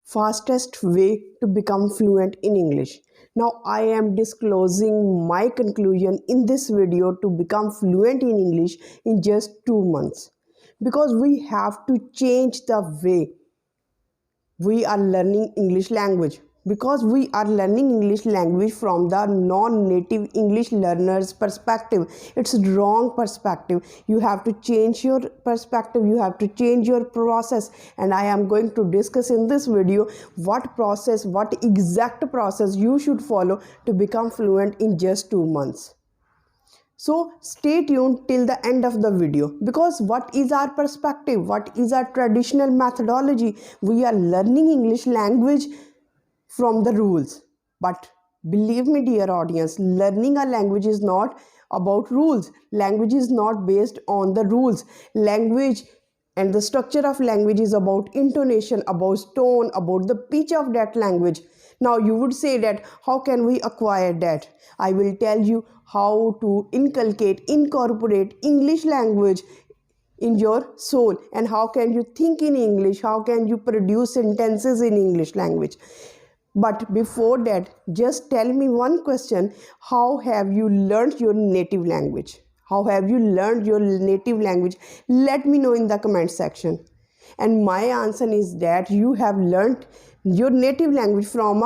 fastest way to become fluent in English. Now I am disclosing my conclusion in this video to become fluent in English in just 2 months, because we have to change the way we are learning English language, because we are learning English language from the non-native English learners perspective. It's wrong perspective. You have to change your perspective, you have to change your process, and I am going to discuss in this video what exact process you should follow to become fluent in just 2 months. So stay tuned till the end of the video, because what is our perspective? What is our traditional methodology? We are learning English language from the rules. But believe me, dear audience, learning a language is not about rules. Language is not based on the rules. Language and the structure of language is about intonation, about tone, about the pitch of that language. Now you would say that how can we acquire that? I will tell you how to incorporate English language in your soul, and how can you think in English, how can you produce sentences in English language. But before that, just tell me one question: how have you learned your native language? How have you learned your native language? Let me know in the comment section. And my answer is that you have learned your native language from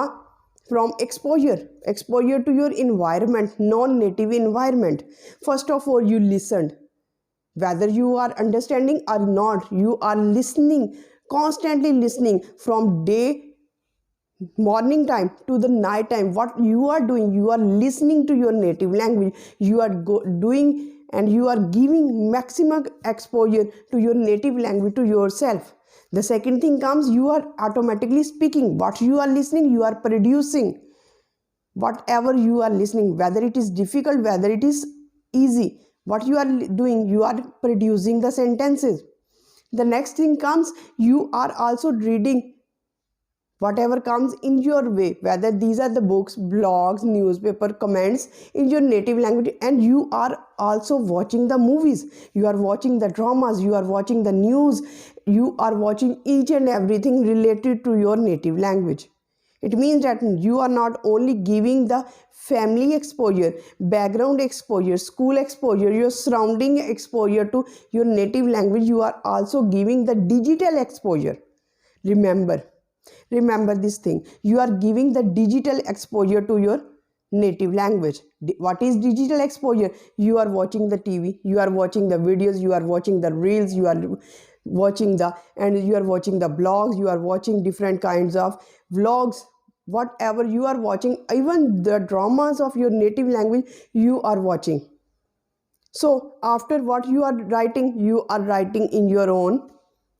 exposure to your environment, non-native environment. First of all, you listened. Whether you are understanding or not, you are listening, constantly listening from morning time to the night time. What you are doing, you are listening to your native language. You are doing and you are giving maximum exposure to your native language, to yourself. The second thing comes, you are automatically speaking. What you are listening, you are producing. Whatever you are listening, whether it is difficult, whether it is easy, what you are doing, you are producing the sentences. The next thing comes, you are also reading whatever comes in your way, whether these are the books, blogs, newspaper, comments in your native language. And you are also watching the movies, you are watching the dramas, you are watching the news, you are watching each and everything related to your native language. It means that you are not only giving the family exposure, background exposure, school exposure, your surrounding exposure to your native language, you are also giving the digital exposure. Remember this thing, you are giving the digital exposure to your native language. What is digital exposure? You are watching the TV, you are watching the videos, you are watching the reels, you are watching the blogs, you are watching different kinds of vlogs. Whatever you are watching, even the dramas of your native language, you are watching. So after what you are writing in your own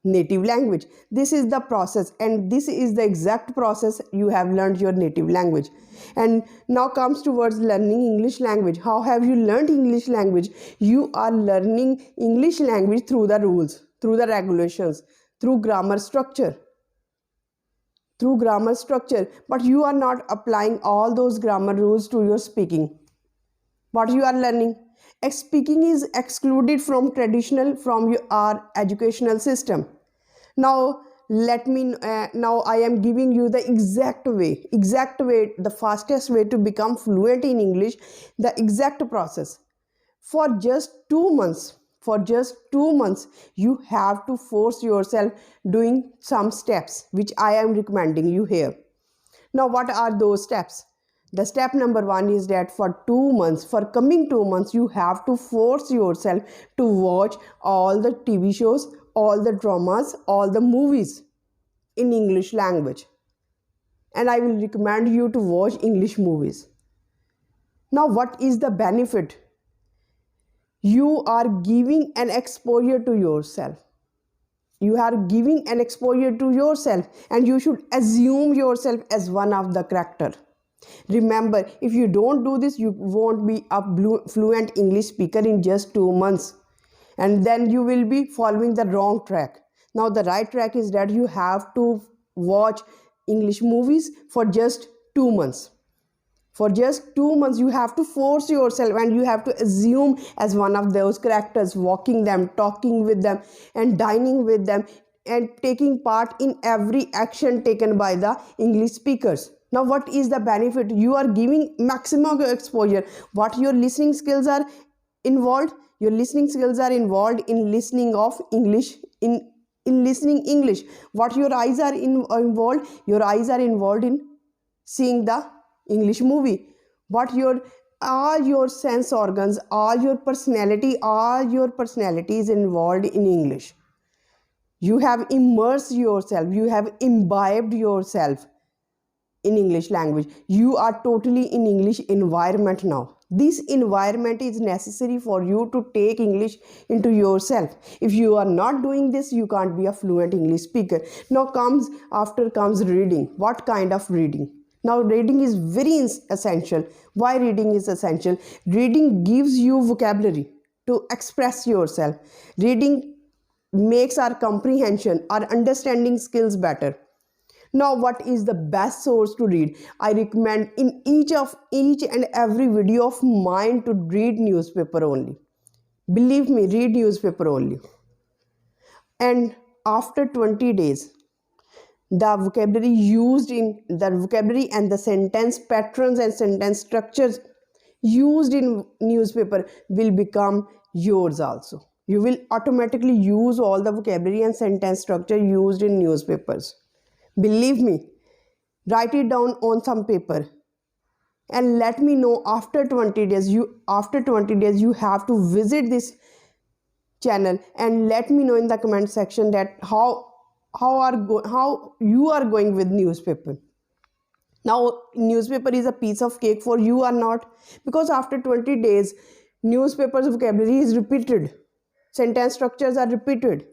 native language. This is the process, and this is the exact process you have learned your native language. And now comes towards learning English language. How have you learned English language? You are learning English language through the rules, through the regulations, through grammar structure. But you are not applying all those grammar rules to your speaking. What you are learning? Speaking is excluded from our educational system. Now I am giving you the exact way, the fastest way to become fluent in English, the exact process. For just 2 months, you have to force yourself doing some steps which I am recommending you here. Now what are those steps? The step number 1 is that for coming 2 months, you have to force yourself to watch all the TV shows, all the dramas, all the movies in English language. And I will recommend you to watch English movies. Now what is the benefit? You are giving an exposure to yourself. And you should assume yourself as one of the character. Remember, if you don't do this, you won't be a fluent English speaker in just 2 months. And then you will be following the wrong track. Now the right track is that you have to watch English movies for just 2 months. For just 2 months, you have to force yourself and you have to assume as one of those characters, walking them, talking with them and dining with them and taking part in every action taken by the English speakers. Now what is the benefit? You are giving maximum exposure. What your listening skills are involved? Your listening skills are involved in listening of English, in listening English. What your eyes are involved? Your eyes are involved in seeing the English movie. What all your sense organs, all your personality is involved in English. You have immersed yourself, you have imbibed yourself in English language. You are totally in English environment now. This environment is necessary for you to take English into yourself. If you are not doing this, you can't be a fluent English speaker. Now comes reading. What kind of reading? Now reading is very essential. Why reading is essential? Reading gives you vocabulary to express yourself. Reading makes our comprehension, our understanding skills better. Now what is the best source to read? I recommend in each and every video of mine to read newspaper only. Believe me, read newspaper only. And after 20 days, the vocabulary and the sentence patterns and sentence structures used in newspaper will become yours also. You will automatically use all the vocabulary and sentence structure used in newspapers. Believe me, write it down on some paper and let me know after 20 days. You have to visit this channel and let me know in the comment section that how you are going with newspaper. Now newspaper is a piece of cake for you or not, because after 20 days newspaper's vocabulary is repeated, sentence structures are repeated.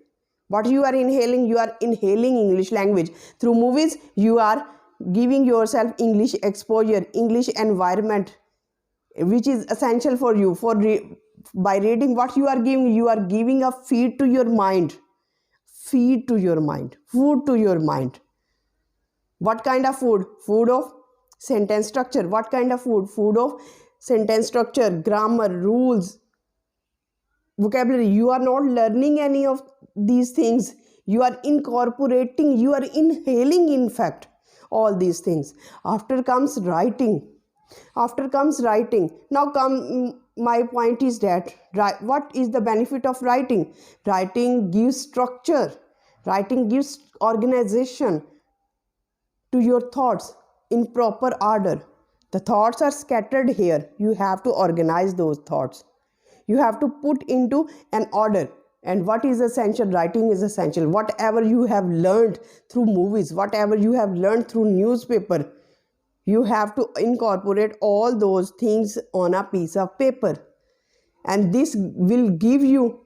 What you are inhaling English language. Through movies, you are giving yourself English exposure, English environment, which is essential for you. By reading, what you are giving a feed to your mind. Food to your mind. What kind of food? Food of sentence structure. What kind of food? Food of sentence structure, grammar, rules, vocabulary. You are not learning any of these things. You are incorporating, you are inhaling, in fact, all these things. After comes writing. Now my point is that what is the benefit of writing? Writing gives structure. Writing gives organization to your thoughts in proper order. The thoughts are scattered here. You have to organize those thoughts. You have to put into an order. And what is essential? Writing is essential. Whatever you have learned through movies, whatever you have learned through newspaper, you have to incorporate all those things on a piece of paper. And this will give you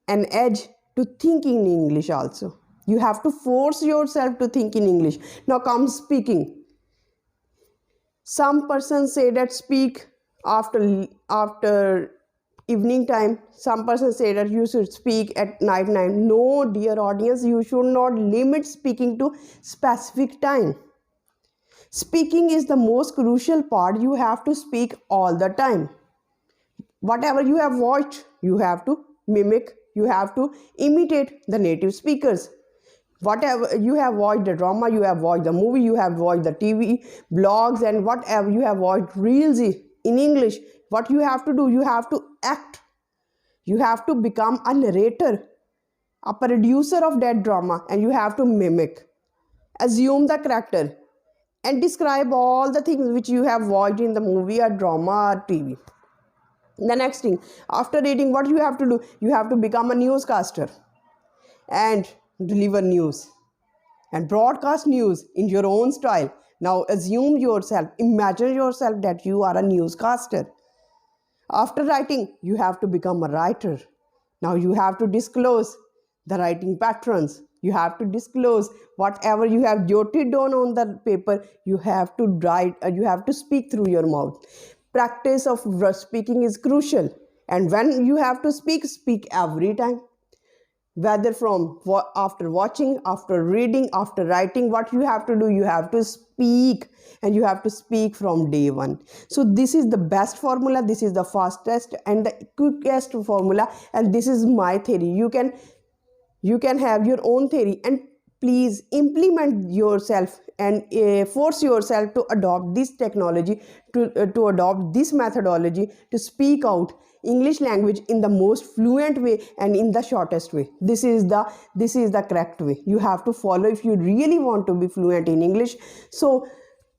an edge to think in English also. You have to force yourself to think in English. Now comes speaking. Some persons say that speak after evening time. Some persons say that you should speak at night time. No, dear audience, you should not limit speaking to specific time. Speaking is the most crucial part. You have to speak all the time. Whatever you have watched, you have to mimic, you have to imitate the native speakers. Whatever you have watched the drama, you have watched the movie, you have watched the TV, blogs, and whatever you have watched reels in English, what you have to do, you have to act. You have to become a narrator, a producer of that drama, and you have to mimic. Assume the character and describe all the things which you have watched in the movie or drama or TV. The next thing, after reading, what you have to do? You have to become a newscaster and deliver news and broadcast news in your own style. Now assume yourself, imagine yourself that you are a newscaster. After writing, you have to become a writer. Now you have to disclose the writing patterns. You have to disclose whatever you have jotted down on the paper. You have to write, you have to speak through your mouth. Practice of speaking is crucial. And when you have to speak, speak every time. Whether from after watching, after reading, after writing, what you have to do, you have to speak, and you have to speak from day one. So this is the best formula. This is the fastest and the quickest formula, and this is my theory. You can have your own theory, and please implement yourself and force yourself to adopt this technology, to adopt this methodology, to speak out English language in the most fluent way and in the shortest way. This is the correct way you have to follow if you really want to be fluent in English. So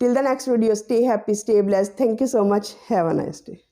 till the next video, stay happy, stay blessed. Thank you so much. Have a nice day.